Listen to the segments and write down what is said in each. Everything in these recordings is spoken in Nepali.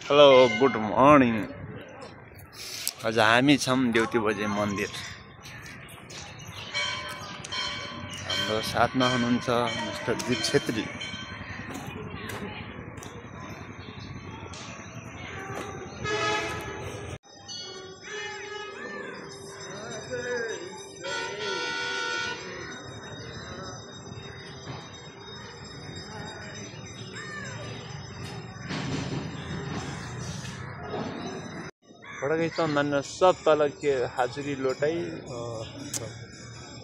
Hello good morning. आज हामी छौँ देउती बजे मन्दिर। हाम्रो साथमा हुनुहुन्छ मिस्टर जित छेत्री। फटक मन सब तल के हाजुरी लोटाई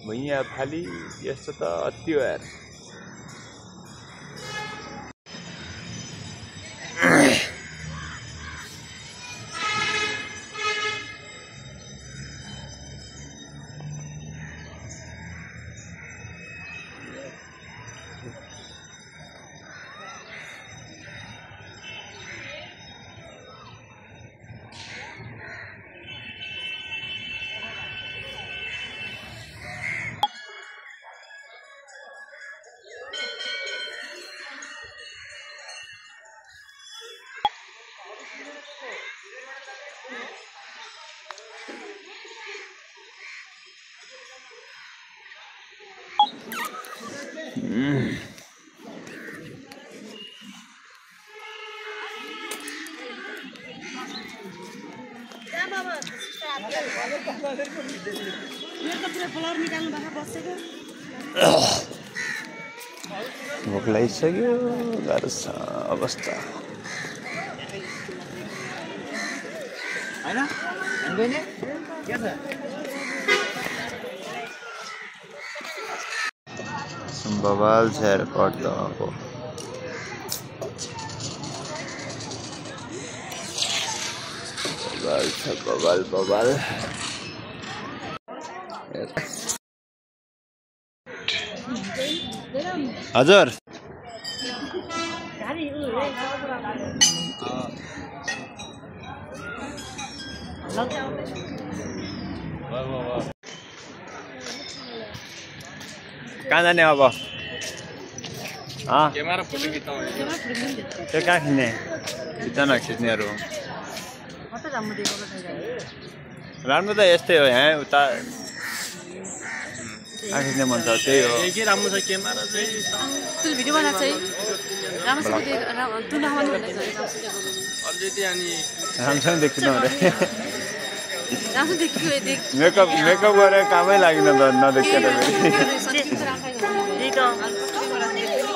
भुइँया फाली यस्तो त अति हो यार। भोक लागिसक्यो, गाह्रो छ अवस्था। बवाल छ यार कट त अब। बवाल छ बवाल। हजुर कहाँ जाने अब? त्यो कहाँ खिच्ने? खिच्न खिच्नेहरू राम्रो त यस्तै हो। यहाँ उता खिच्ने मन त त्यही हो। राम्रो छ क्यामेरा चाहिँ भिडियो बनाएको चाहिँ राम्रोसँग देखिनु मेकअप गरेर कामै लाग्न त नदेखेर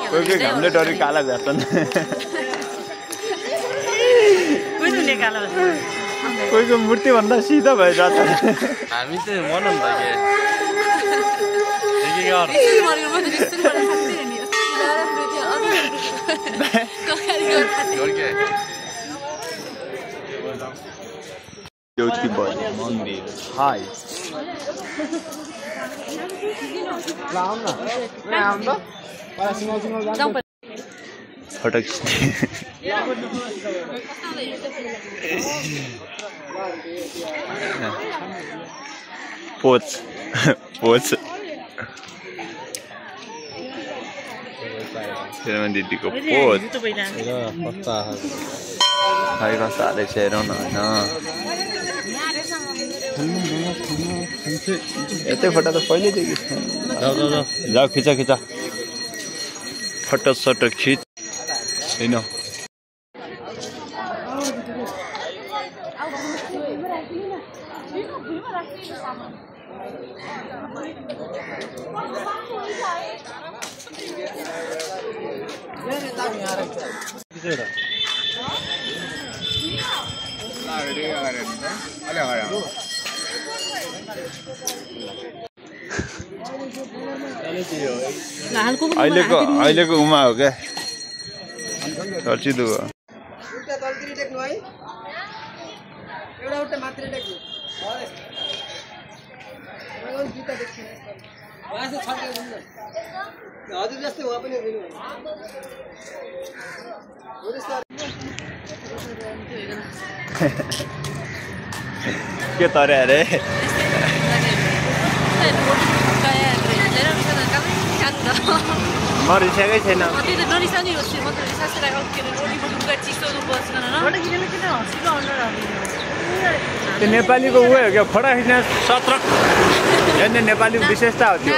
कोही घामले डरी काला भेट्छन्। कोहीको मूर्ति भन्दा सिधा भइरहेछ। हामी चाहिँ मनाउँ देउती बजे मन्दिर हाई फटक पोच दिदीको पोच खै कस्तो हालेको छ हेरौँ न। होइन यतै फोटो त पहिल्यैदेखि जाऊ खिच फोटो खिच होइन। अहिलेको उमा हो क्या चर्चित हो। के तरे अरे रिसाएको त म रिसाएकै छैन त्यो त नरिसाउने हो म त रिसासेर के अरे रोटी बनाउनुको चिसोहरू बस्न न किन हस्पिटल अन्डर त्यो नेपालीको उयो हो क्या फोटो खिच्ने सत्रक हेर्ने नेपालीको विशेषता हो त्यो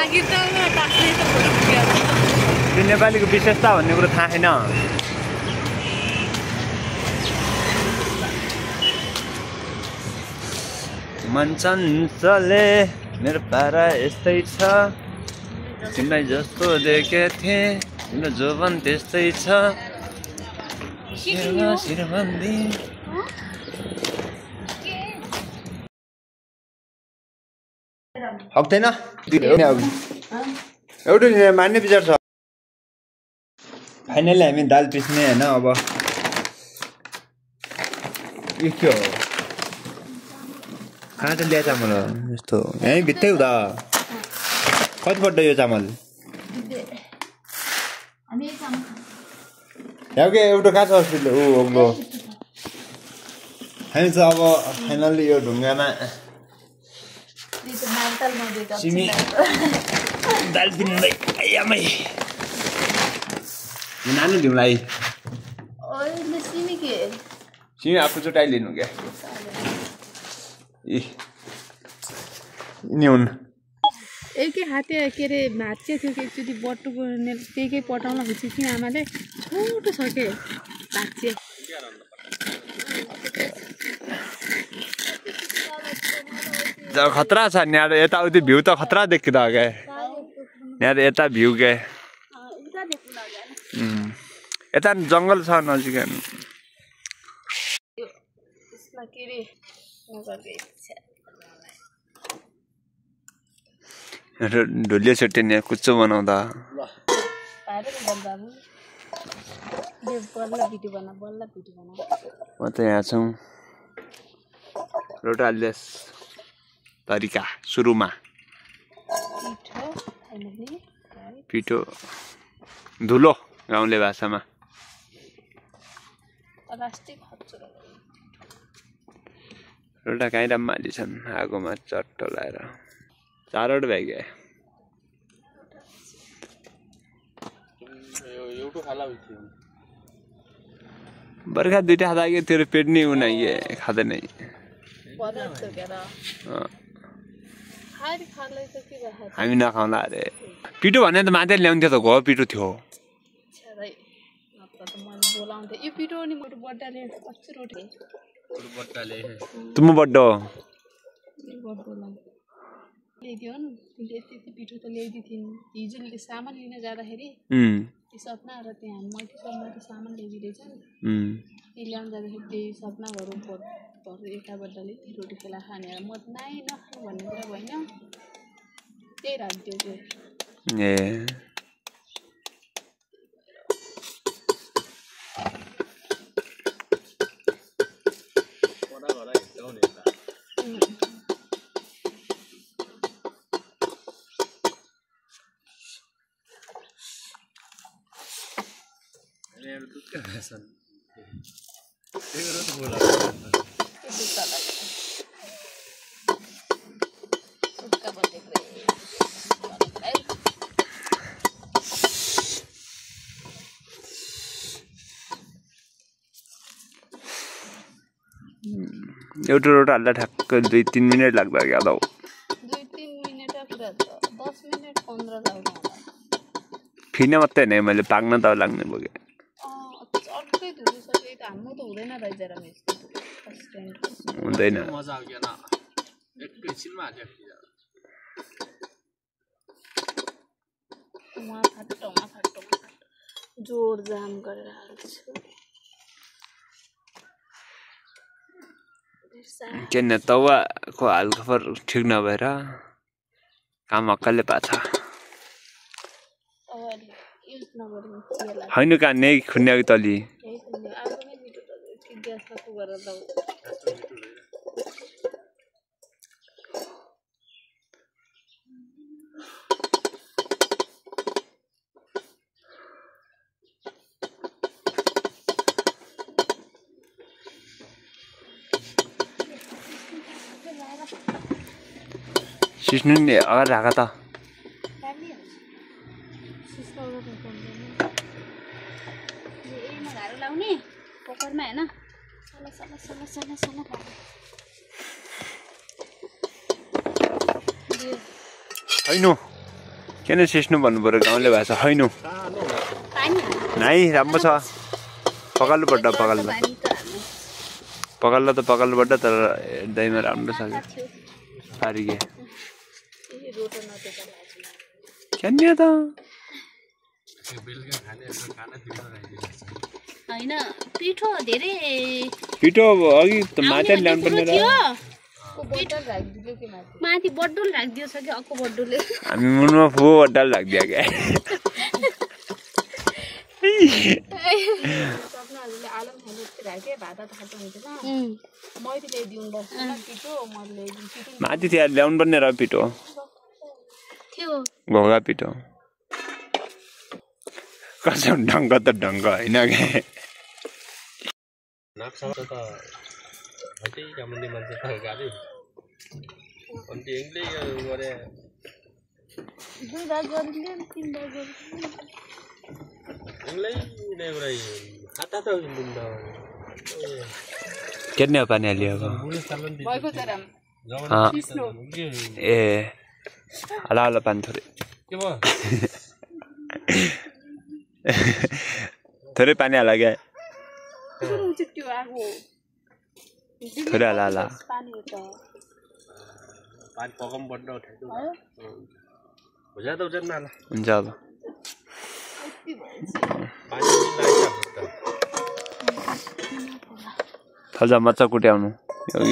त्यो नेपालीको विशेषता भन्ने कुरो थाहा छैन मन चञ्चले मेरो पारा यस्तै छ तिमीलाई जस्तो देखे थिएँ तिम्रो जोवन त्यस्तै छ शिरबन्दी हक्दैन एउटा मान्ने विचार छ फाइनली हामी दाल पिस्ने होइन अब यो के हो कहाँ त ल्या चामल हो यस्तो यहीँ भित्रै हुँदा कति पड्छ यो चामल यहाँ के एउटा कहाँ छ हस्पिटल ऊ अग्लो हामी चाहिँ अब फाइनल्ली यो ढुङ्गामा सिमी दाल पिन्दै आइयामै नानु दिउँलाई सिमी आफू चुटाइलिनु क्या यिनी हुन् एकै हाते के अरे भाँच्चे थियो कि एकचोटि बटुको त्यही पटाउन खोज्यो कि आमाले छोटो छ के भाँच्चे खतरा छ यहाँ यताउति भ्यू त खतरा देखिँदा क्या यहाँ यता भ्यू क्या यता जङ्गल छ नजिक ढोलिया छुट्टिने कुच्चो बनाउँदा म त यहाँ छौँ रोटालेस तरिका सुरुमा पिठो धुलो गाउँले भाषामा रोटा काहीँ राम्ररी छन् आगोमा चट्टो लाएर चारवटा भइगयो बर्खा दुईटा खाँदा तेरो पेट नै उनाइए खाँदैन हामी नखाउँला अरे पिठो भने त माथि ल्याउँथ्यो त घो पिठो थियो तुम बड्डो ल्याइदियो नि तिमीले यति पिठो त ल्याइदियो थिइन् हिजो सामान लिन जाँदाखेरि सपना र त्यहाँ मैले सामान ल्याइदिँदैछ नि ती ल्याउनु जाँदाखेरि त्यही सपना घरु एका बड्डाले रोटी खेला खाने म त नाइ नखानु भन्ने कुरा भएन त्यही राख्दियो त्यो एउटा रोटा हाल्दा ठ्याक्क 2-3 मिनेट लाग्दा क्या दाउ 2-3 मिनेट पुरा 10 मिनेट 15 लाग्छ फिन मात्रै नै मैले पाक्न त लाग्ने भयो अर्कै धुलो सबै त हाम्रो त हुँदैन रहेछ रमेश हुँदैन मजा आयो न एकैछिनमा हाल्यो फाटो जोड जाम गरेर हाल्छु किन तवाको हालखबर ठिक नभएर काम अक्कलले पाछ होइन कहाँ नै खुन्ने अघि तली सिस्नु नि अगाडि राख त कुकरमा हैन सला सला सला सला सला हैन किन सिस्नु भन्नु पर्यो गाउँले भाषा हैन पानी नाइ राम्रो छ पकाल्नु पर्छ पकाल्नु त पकाल्नु पर्छ तर दहीमा राम्रो छ पारिगे क्यान्या त हैन पिठो धेरै पिठो अघि त माथि ल्याउनु पर्ने र माथि बड्डुल राखिदियो छ कि अक्को बड्डुलले हामी मुनमा फुो बड्डाल राखिदियो क्या सपनाहरुले आलम खाने राखे भात त खान्छ हुँदैन मैले ल्याइदिउँ बस पिठो मैले ल्याइदिउँ पिठो माथि त्यहाँ ल्याउनु पर्ने र पिठो थियो घोगा पिठो कसम ढङ्ग त ढङ्ग होइन क्या नाक्सा त हटै कामले मान्छे त गाडी अनि इंग्ले गरे दुई भाग गरिदिए तीन भाग गरिदिए इंग्ले ने गरे खाता त बुन्दा केने पानी हालियो भएको चराम ए हला हला पानी थोरै के भयो थोरै पानी हाला क्या चिट्टो आगो थोरै हाला हाला पानी हो त पानी पकम बड्ड उठाइदो बुझा त उजन नाला हुन्छ अब पानी लाग्छ थल्जा मच्चा कुट्याउनु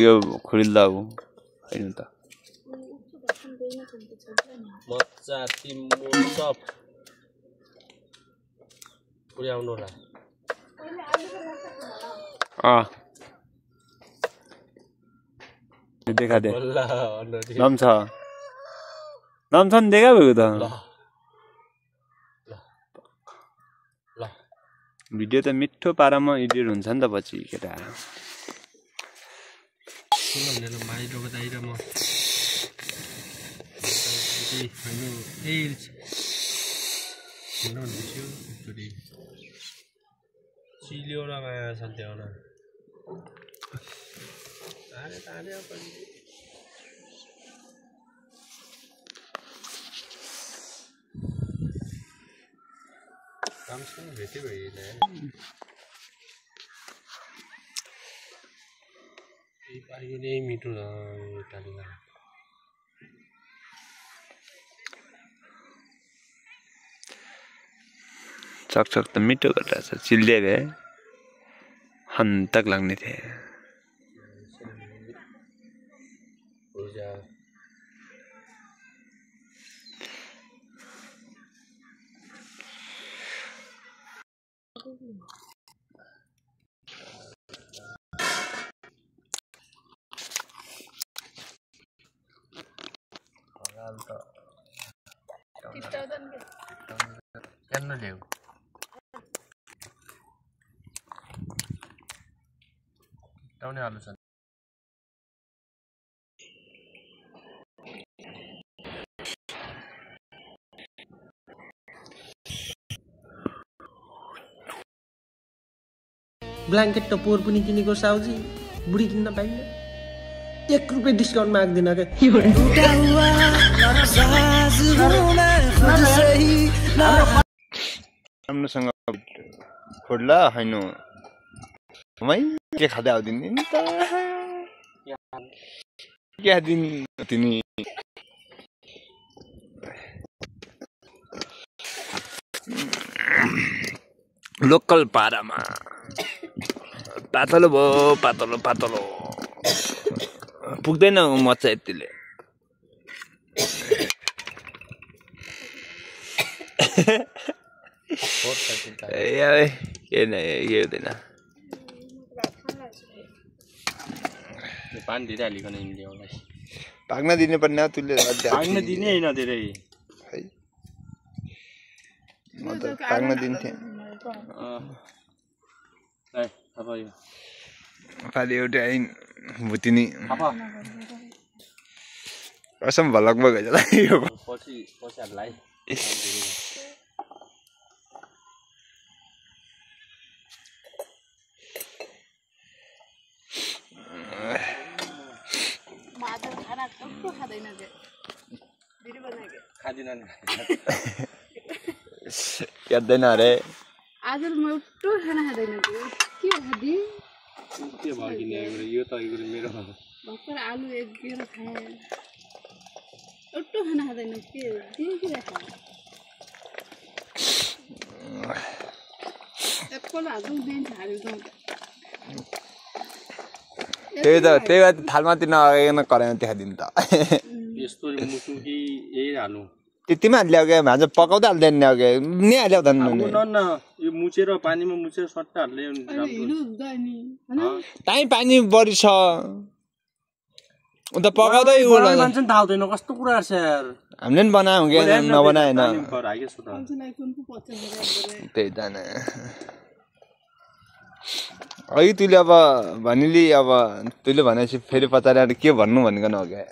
यो खुरिल्दा अब हैन त मच्चा तिम्रो सब पुर्याउनु होला देखा दे बल्ल नाम छ नि देखा भएको त ल भिडियो त मिठो पारामा एडिट हुन्छ नि त पछि केटा सुन माइ डोगदाइ र म हैन ए सुन दिसु तुरी चिलियोरा माया सन्त्याउन आरे अपन काम सुन भेटे भइले ए पाइयो नै मिठो छ टालिला चकचक त मिठो गरिरहेछ चिल्ले भए हन्तक लाग्ने थिए केन ल्याउ टाउने आलु छ ब्ल्याङ्केट त पोहोर पनि किनेको साउजी बुढी किन्न पाइन्न 1 रुपैयाँ डिस्काउन्ट माग्दिन राम्रोसँग खोड्ला हैन के खाँदै आउँदिन नि त के दिन तिमी लोकल पारामा पातलो भयो पातलो पातलो पुग्दैन मच्चा यतिले के हुँदैन पानी धेरै हालिकन इन्डियालाई पाक्न दिने पर्ने तुले पाक्न दिने हैन धेरै है म त पाक्न दिन्थे अब यो पाले एउटा आइन भुतिनी कसम भलकमा गएछ ल यो पछि लाई टक्क खाँदैन के भिडियो बनाएको खादिन नि यादैन अरे आज म टक्क खाना खाँदैन के खादि के भयो किन यो त मेरो भर्खर आलु एक गेरो खाए टक्क खाना खाँदैन के राख एप्पल हाल्नु दिन हाल्नु त्यही त थालमाथि नआइकन कराइमा देखाइदिनु त यस्तो मुसु कि यही हाल्नु त्यतिमा ल्याउ क्या भान्जा पकाउँदै हाल्दैन ल्याउ क्या नि हाल्यो त न यो मुछेर पानीमा मुछेर सट्टा हाल्ले त्यही पानी बढी छ उता पकाउँदै मान्छे थाहा हुँदैन कस्तो कुरा छ यार हामीले पनि बनायौँ क्या नबनाएन त्यही त अघि तैँले अब भनिली अब तैँले भनेपछि फेरि पचाएर के भन्नु भनिकन हो क्या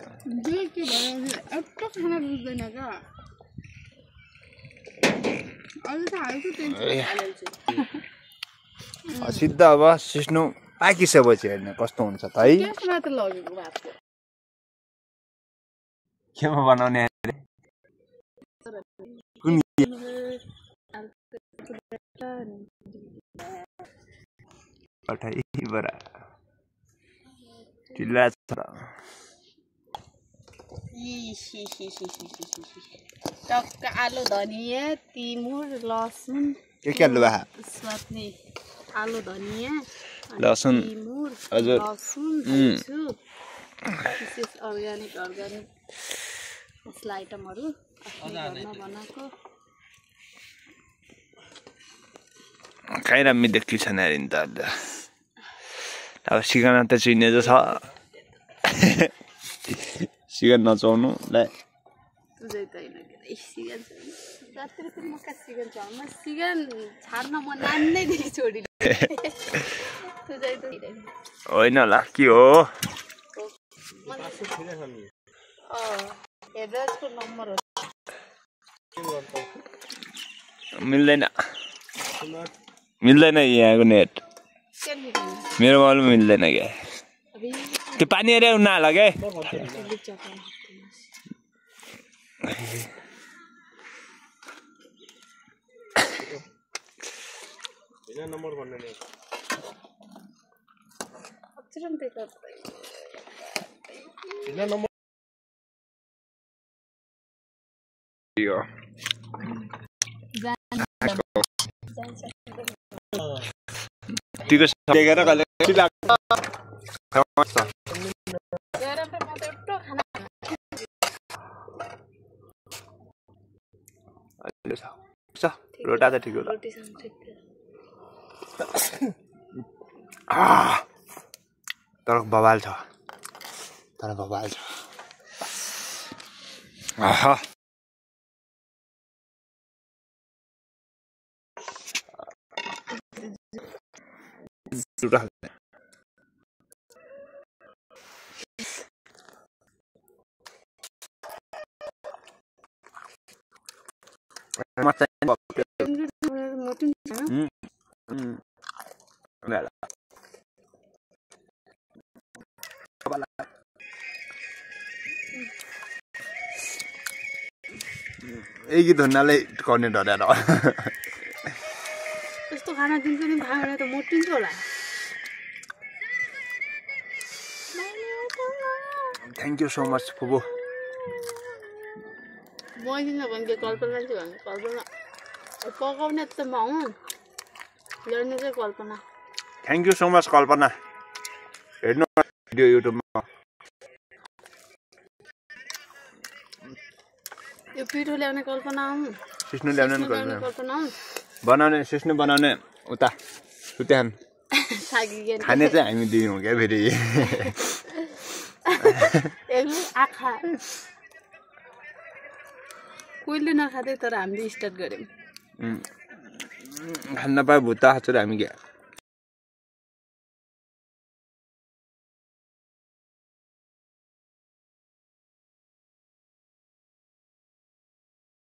सिद्ध अब सिस्नु पाकिसकेपछि हेर्ने कस्तो हुन्छ त है केमा बनाउने बरा ढिला छ टक्क आलु धनिया तिमुर लसुन के हाल्नु भा स्वादले आलु धनिया लसुन तिमुर हजुर लसुन हाल्छु विशेष अर्ग्यानिक मसला आइटमहरू घरमा बनाएको खाइ राम्मी देखि छैन अरे नि त अब सिकाउन त चिन्ने छ सिकाउन नचाउनु ल होइन होला के हो मिल्दैन यहाँको नेट मेरो मोबाइलमा मिल्दैन क्या त्यो पानी अरे नहाल क्या रोटा त ठिक हो तर बवाल छ आहा एक धुनालाई गर्ने डराएर यस्तो खाना दिन्छ नि खायो भने त मोटिन्छ होला थ्याङ्क यू सो मच फुबु बनिदिन भने के कल्पना चाहिँ भने कल्पना पकाउने त म हुँ ल्याउने चाहिँ कल्पना थ्याङ्क यू सो मच कल्पना हेर्नु भिडियो युट्युबमा यो पिठो ल्याउने कल्पना हुँ सिस्नु ल्याउने कल्पना हुँ बनाउने सिस्नु बनाउने उता सुत्यान खाने चाहिँ हामी दियौँ क्या फेरि आँखा कोहीले नखाँदै तर हामीले स्टार्ट गऱ्यौँ खान नपाए भुत्ता खाँचो हामी क्या